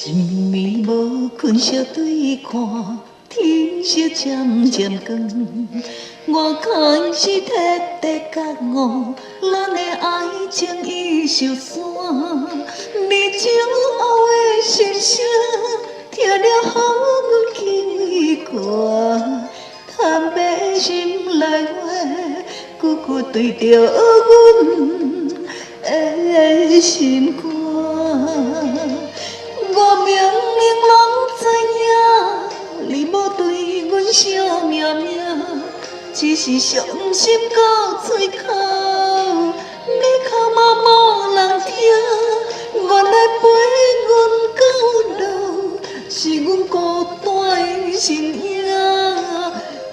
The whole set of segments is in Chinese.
一暝无困，相对看，天色渐渐光。我开始彻底觉悟，咱的爱情已受伤。你酒后的心声，听了予阮轻歌。坦白心内话，句句对着阮的心肝。我明明拢知影，你无对阮惜命命，只是伤心到嘴口，你哭嘛无人听。原来陪阮到老，是阮孤单的身影。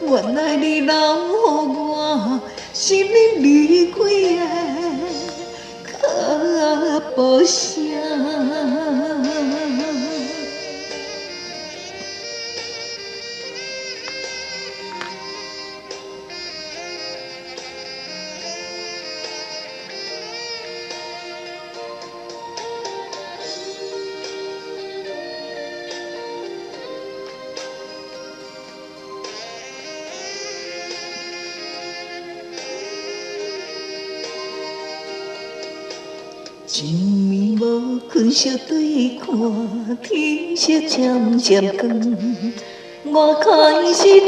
原来你留予我，是你离开的脚步声。一暝无困，相对看，天色渐渐光。我开始彻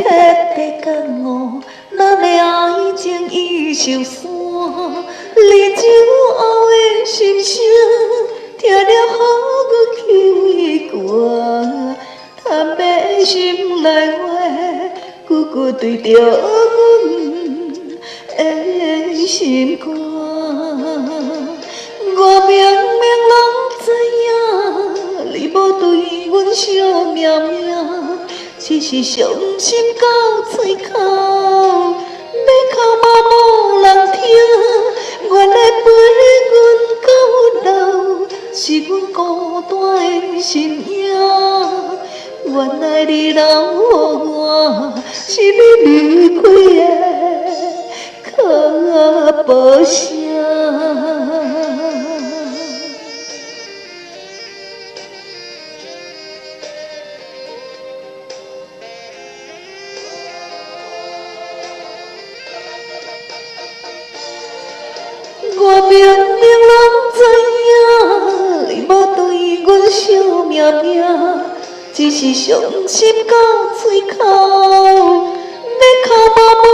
底觉悟，咱的爱情已受伤。你酒后的心声，听了予阮轻歌。坦白心内话，句句对着阮的心肝。我明明拢知影，你无对阮惜命命，只是伤心到嘴口，要哭嘛无人听。原来陪阮到老，是阮孤单的身影。原来你留予我，是你离开的脚步声。我明明拢知影，你无对阮惜命命，只是伤心到嘴口，要哭嘛无